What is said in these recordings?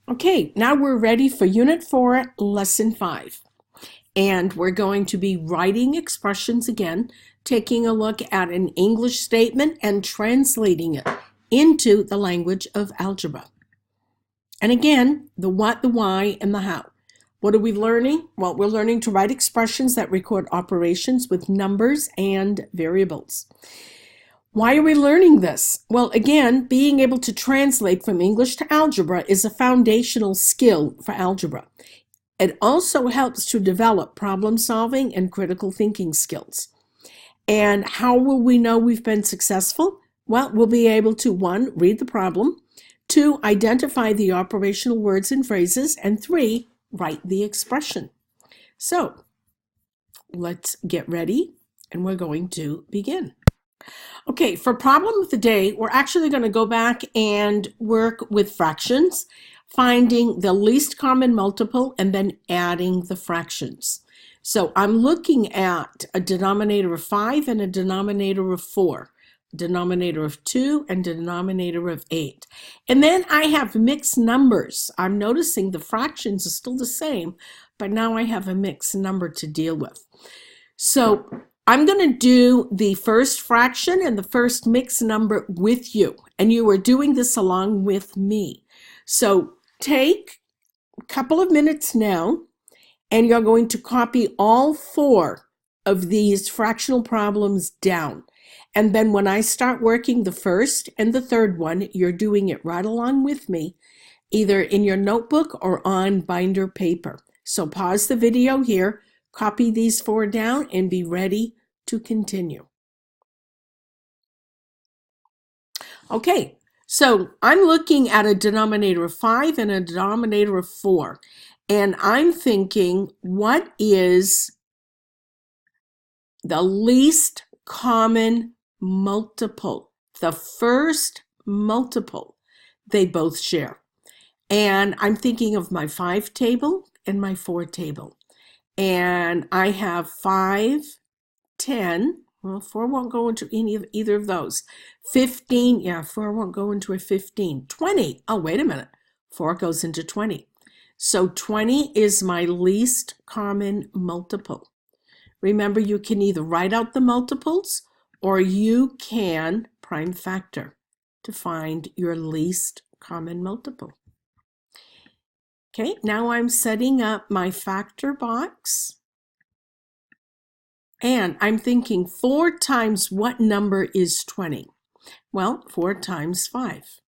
Okay, now we're ready for Unit 4, Lesson 5. And we're going to be writing expressions again, taking a look at an English statement and translating it into the language of algebra. And again, the what, the why, and the how. What are we learning? Well, we're learning to write expressions that record operations with numbers and variables. Why are we learning this? Well, again, being able to translate from English to algebra is a foundational skill for algebra. It also helps to develop problem solving and critical thinking skills. And how will we know we've been successful? Well, we'll be able to, 1, read the problem, 2, identify the operational words and phrases, and 3, write the expression. So let's get ready, and we're going to begin. Okay, for problem of the day, we're actually going to go back and work with fractions, finding the least common multiple and then adding the fractions. So I'm looking at a denominator of 5 and a denominator of 4, denominator of 2 and denominator of 8. And then I have mixed numbers. I'm noticing the fractions are still the same, but now I have a mixed number to deal with. So I'm going to do the first fraction and the first mixed number with you, and you are doing this along with me. So take a couple of minutes now, and you're going to copy all 4 of these fractional problems down. And then when I start working the first and the third one, you're doing it right along with me, either in your notebook or on binder paper. So pause the video here, copy these 4 down, and be ready to continue. Okay, so I'm looking at a denominator of 5 and a denominator of 4, and I'm thinking, what is the least common multiple? The first multiple they both share. And I'm thinking of my 5 table and my 4 table. And I have 5, 10. Well, 4 won't go into either of those. 15, yeah, 4 won't go into a 15. 20, oh, wait a minute. 4 goes into 20. So 20 is my least common multiple. Remember, you can either write out the multiples or you can prime factor to find your least common multiple. Okay, now I'm setting up my factor box. And I'm thinking 4 times what number is 20? Well, 4 times 5.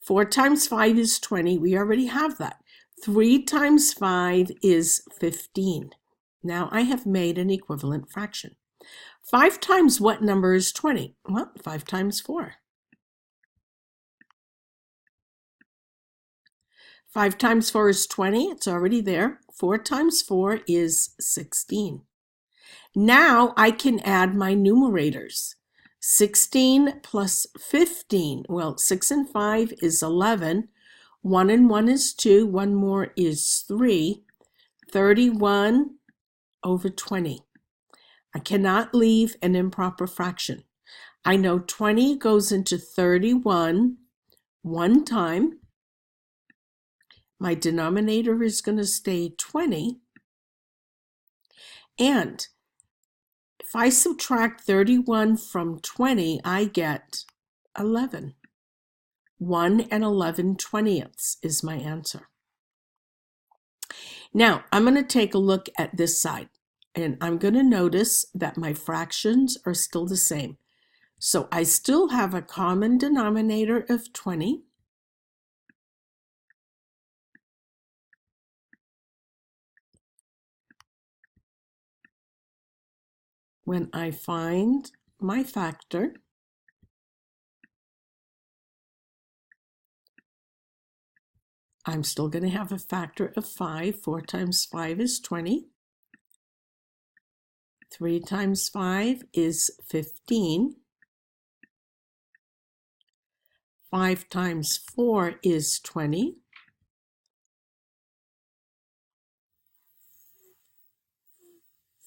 4 times 5 is 20. We already have that. 3 times 5 is 15. Now I have made an equivalent fraction. 5 times what number is 20? Well, 5 times 4. 5 times 4 is 20. It's already there. 4 times 4 is 16. Now I can add my numerators. 16 plus 15. Well, 6 and 5 is 11. 1 and 1 is 2. 1 more is 3. 31 over 20. I cannot leave an improper fraction. I know 20 goes into 31 one time. My denominator is going to stay 20. And if I subtract 31 from 20, I get 11. 1 and 11 twentieths is my answer. Now, I'm going to take a look at this side, and I'm going to notice that my fractions are still the same. So I still have a common denominator of 20. When I find my factor, I'm still going to have a factor of 5. 4 times 5 is 20. 3 times 5 is 15. 5 times 4 is 20.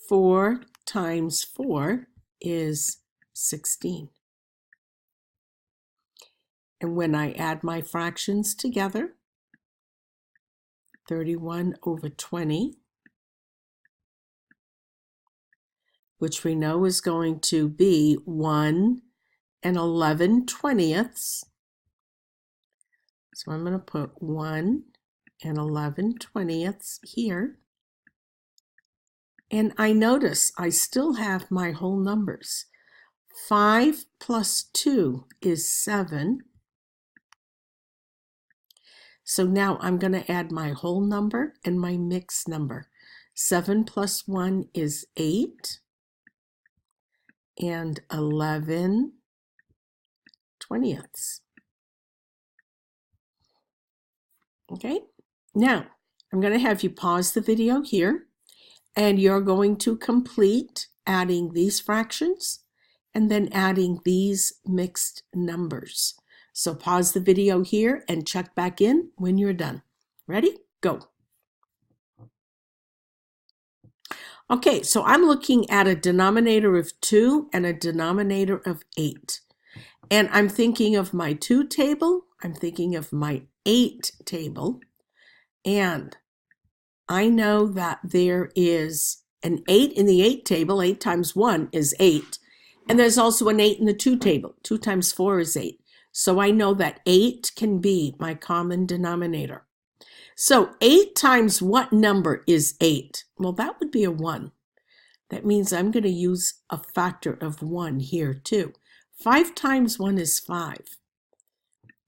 4 times 4 is 16. And when I add my fractions together, 31 over 20, which we know is going to be 1 and 11/20. So I'm going to put 1 and 11/20 here. And I notice I still have my whole numbers. 5 plus 2 is 7. So now I'm going to add my whole number and my mixed number. 7 plus 1 is 8. And 11/20. Okay, now I'm going to have you pause the video here, and you're going to complete adding these fractions and then adding these mixed numbers. So pause the video here and check back in when you're done. Ready? Go. Okay, so I'm looking at a denominator of 2 and a denominator of 8. And I'm thinking of my 2 table, I'm thinking of my 8 table, and I know that there is an 8 in the 8 table. 8 times 1 is 8. And there's also an 8 in the 2 table. 2 times 4 is 8. So I know that 8 can be my common denominator. So 8 times what number is 8? Well, that would be a 1. That means I'm going to use a factor of 1 here too. 5 times 1 is 5.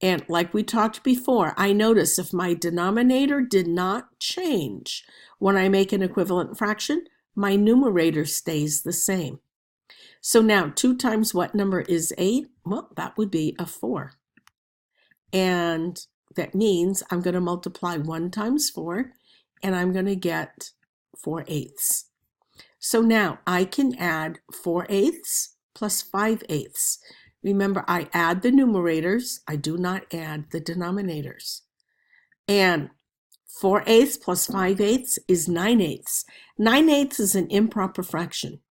And like we talked before, I notice if my denominator did not change when I make an equivalent fraction, my numerator stays the same. So now 2 times what number is 8? Well, that would be a 4. And that means I'm going to multiply 1 times 4, and I'm going to get 4/8. So now I can add 4/8 plus 5/8. Remember, I add the numerators. I do not add the denominators. And 4/8 plus 5/8 is 9/8. 9/8 is an improper fraction.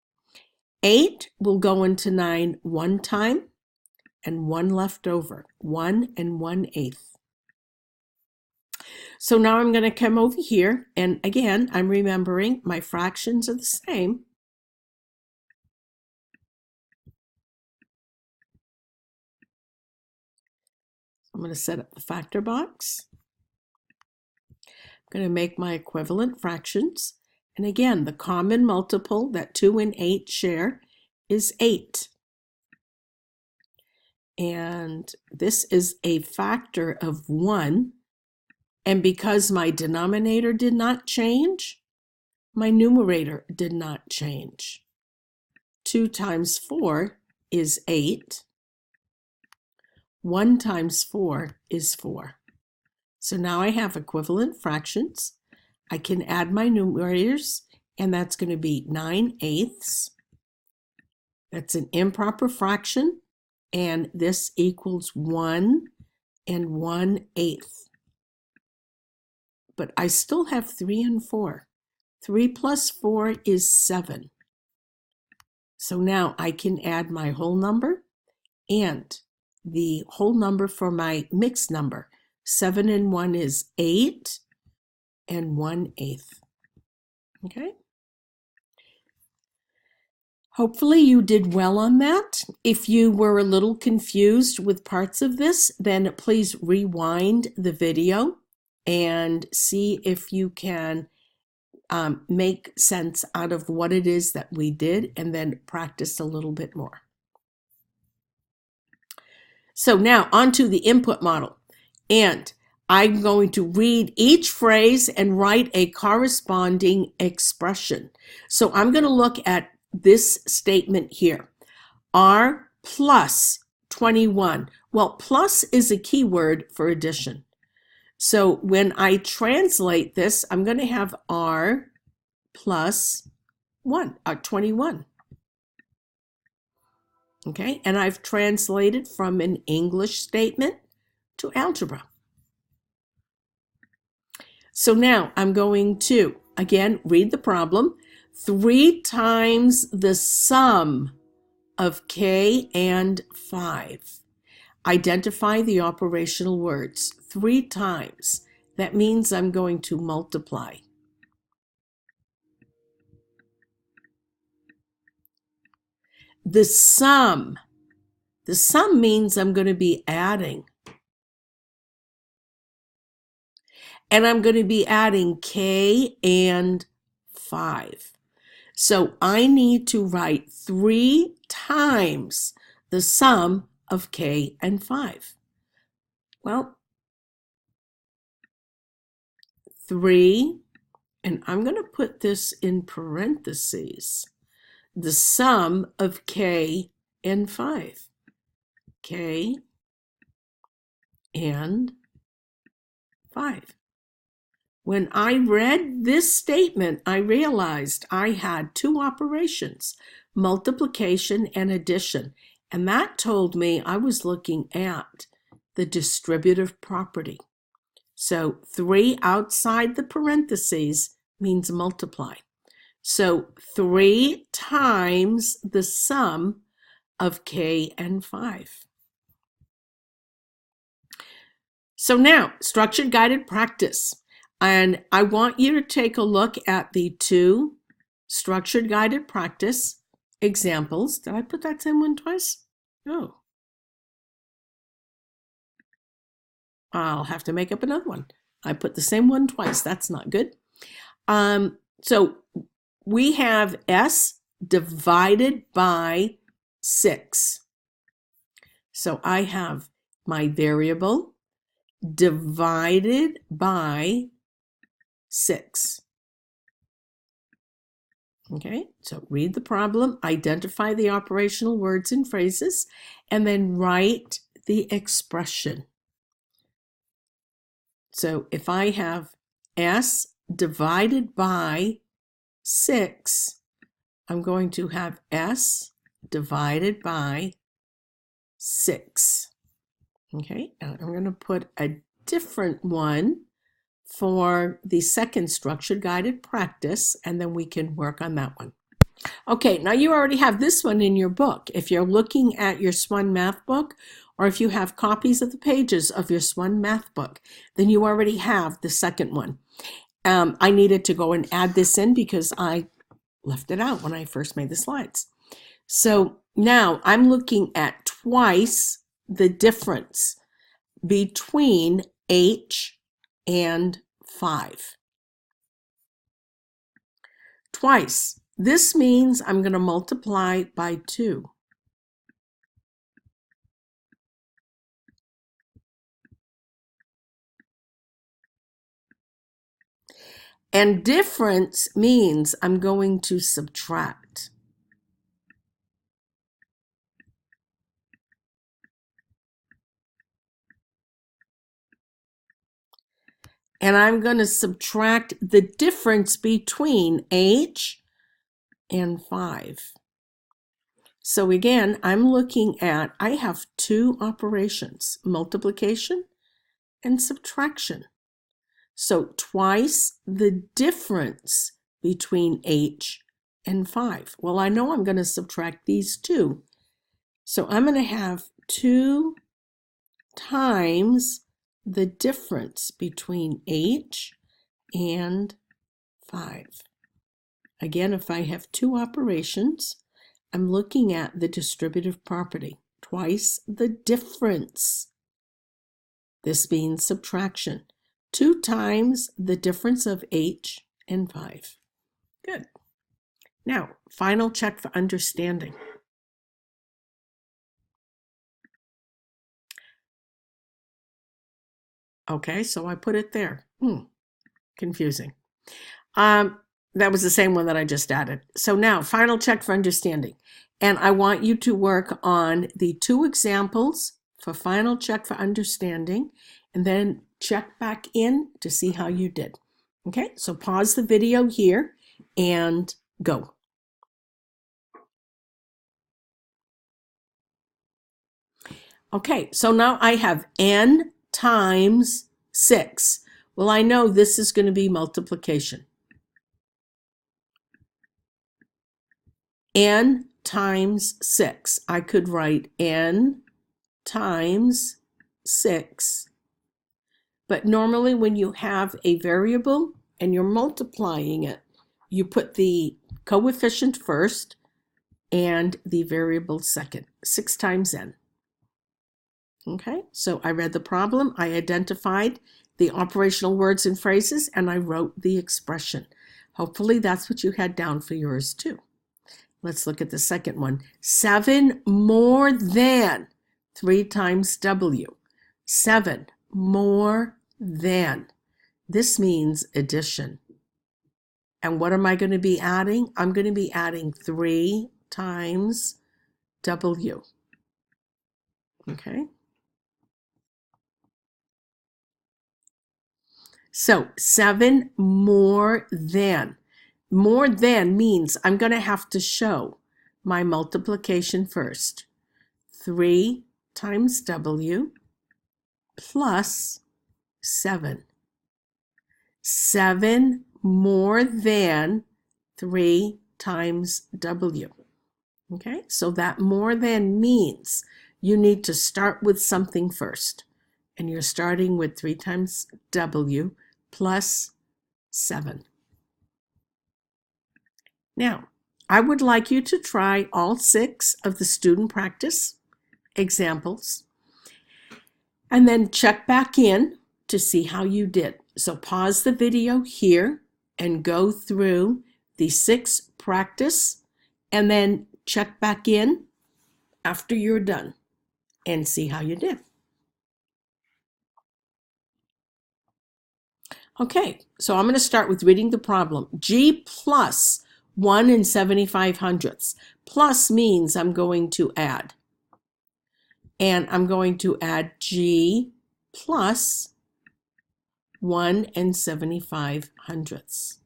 8 will go into 9 one time and 1 left over. 1 and 1/8. So now I'm going to come over here, and again, I'm remembering my fractions are the same. I'm going to set up the factor box. I'm going to make my equivalent fractions. And again, the common multiple that 2 and 8 share is 8. And this is a factor of 1. And because my denominator did not change, my numerator did not change. 2 times 4 is 8. 1 times 4 is 4. So now I have equivalent fractions. I can add my numerators, and that's going to be 9/8. That's an improper fraction, and this equals 1 and 1/8. But I still have 3 and 4. 3 plus 4 is 7. So now I can add my whole number and the whole number for my mixed number. 7 and 1 is 8 and 1/8. Okay? Hopefully you did well on that. If you were a little confused with parts of this, then please rewind the video and see if you can make sense out of what it is that we did, and then practice a little bit more. So now on to the input model. And I'm going to read each phrase and write a corresponding expression. So I'm going to look at this statement here. R plus 21. Well, plus is a keyword for addition. So when I translate this, I'm going to have R plus 21. Okay, and I've translated from an English statement to algebra. So now I'm going to, again, read the problem. 3 times the sum of k and 5. Identify the operational words 3 times. That means I'm going to multiply. The sum means I'm going to be adding. And I'm going to be adding K and 5. So I need to write 3 times the sum of K and 5. Well, 3, and I'm going to put this in parentheses, the sum of K and 5. K and 5. When I read this statement, I realized I had 2 operations, multiplication and addition, and that told me I was looking at the distributive property. So 3 outside the parentheses means multiply. So 3 times the sum of K and 5. So now, structured guided practice. And I want you to take a look at the 2 structured guided practice examples. Did I put that same one twice? Oh. I'll have to make up another one. I put the same one twice. That's not good. So we have S divided by 6. So I have my variable divided by 6. Okay, so read the problem, identify the operational words and phrases, and then write the expression. So if I have S divided by 6, I'm going to have S divided by 6. Okay, and I'm going to put a different one for the second structured guided practice, and then we can work on that one. Okay, now you already have this one in your book. If you're looking at your SWON math book, or if you have copies of the pages of your SWON math book, then you already have the second one. I needed to go and add this in because I left it out when I first made the slides. So now I'm looking at twice the difference between H and 5. Twice. This means I'm going to multiply by 2. And difference means I'm going to subtract. And I'm going to subtract the difference between H and 5. So again, I'm looking at, I have 2 operations, multiplication and subtraction. So twice the difference between H and 5. Well, I know I'm going to subtract these 2. So I'm going to have 2 times the difference between H and 5. Again, if I have 2 operations, I'm looking at the distributive property. Twice the difference. This means subtraction. 2 times the difference of H and 5. Good. Now, final check for understanding. Okay, so I put it there. Confusing. That was the same one that I just added. So now, final check for understanding. And I want you to work on the 2 examples for final check for understanding, and then check back in to see how you did. Okay, so pause the video here and go. Okay, so now I have n times 6. Well, I know this is going to be multiplication. N times 6. I could write n times 6. But normally when you have a variable and you're multiplying it, you put the coefficient first and the variable second. 6 times n. Okay, so I read the problem, I identified the operational words and phrases, and I wrote the expression. Hopefully that's what you had down for yours too. Let's look at the second one. 7 more than 3 times W. 7 more than. This means addition. And what am I going to be adding? I'm going to be adding 3 times W. Okay. So 7 more than. More than means I'm going to have to show my multiplication first. 3 times W plus 7. 7 more than 3 times W. Okay, so that more than means you need to start with something first. And you're starting with 3 times W plus 7. Now, I would like you to try all 6 of the student practice examples and then check back in to see how you did. So pause the video here and go through the 6 practice and then check back in after you're done and see how you did. Okay, so I'm going to start with reading the problem. G plus 1 75/100. Plus means I'm going to add. And I'm going to add G plus 1 75/100.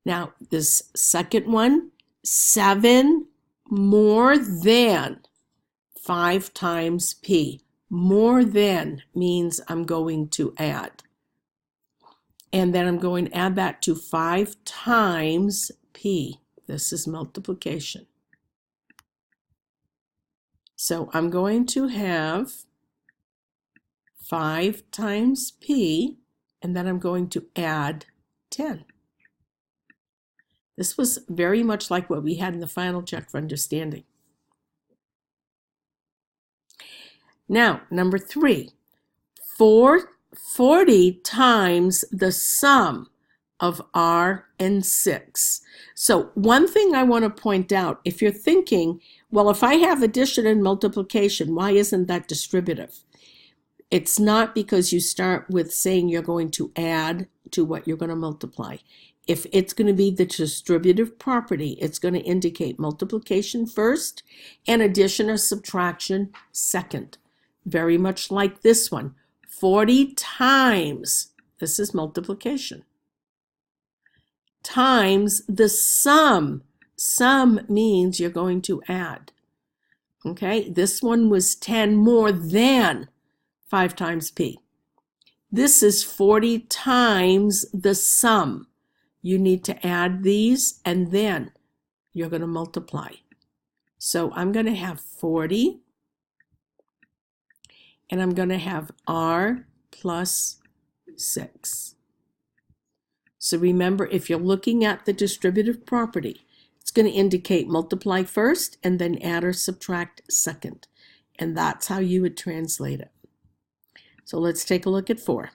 Now, this second one, 7 more than 5 times P. More than means I'm going to add. And then I'm going to add that to 5 times P. This is multiplication. So I'm going to have 5 times P, and then I'm going to add 10. This was very much like what we had in the final check for understanding. Now, number 3, 40 times the sum of R and 6. So one thing I want to point out, if you're thinking, well, if I have addition and multiplication, why isn't that distributive? It's not because you start with saying you're going to add to what you're going to multiply. If it's going to be the distributive property, it's going to indicate multiplication first and addition or subtraction second. Very much like this one. 40 times, this is multiplication, times the sum. Sum means you're going to add. Okay, this one was 10 more than 5 times P. This is 40 times the sum. You need to add these and then you're going to multiply. So I'm going to have 40 and I'm going to have R plus 6. So remember, if you're looking at the distributive property, it's going to indicate multiply first and then add or subtract second. And that's how you would translate it. So let's take a look at 4.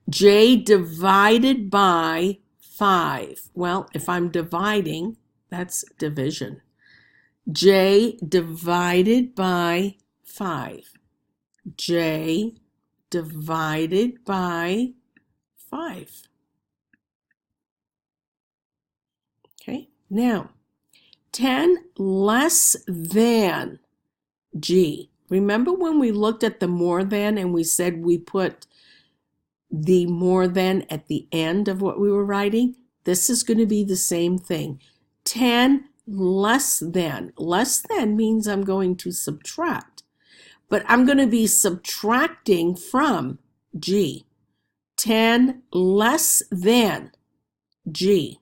J divided by 5. Well, if I'm dividing, that's division. J divided by 5. J divided by 5. Okay, now 10 less than G. Remember when we looked at the more than and we said we put the more than at the end of what we were writing? This is going to be the same thing. 10 less than. Less than means I'm going to subtract. But I'm going to be subtracting from G. 10 less than G.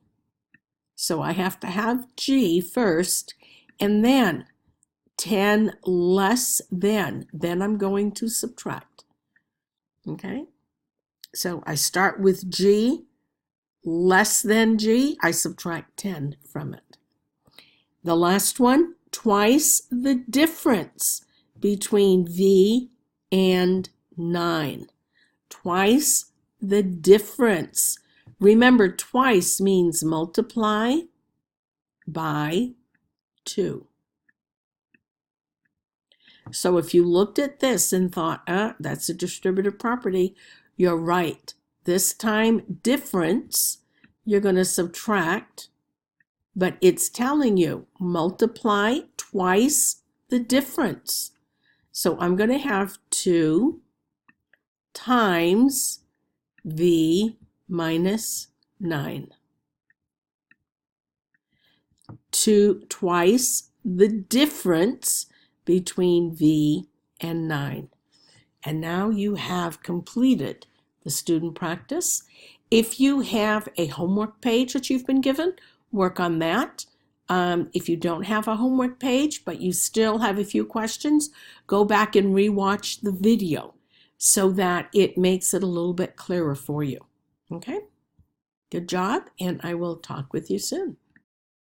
So I have to have G first, and then 10 less than, then I'm going to subtract. Okay? So I start with G, less than G, I subtract 10 from it. The last one, twice the difference between V and 9. Twice the difference. Remember, twice means multiply by 2. So if you looked at this and thought, that's a distributive property, you're right. This time, difference, you're going to subtract, but it's telling you multiply twice the difference. So I'm going to have 2 times V minus 9. 2 twice the difference between V and 9. And now you have completed the student practice. If you have a homework page that you've been given, work on that. If you don't have a homework page, but you still have a few questions, go back and rewatch the video so that it makes it a little bit clearer for you. Okay? Good job, and I will talk with you soon.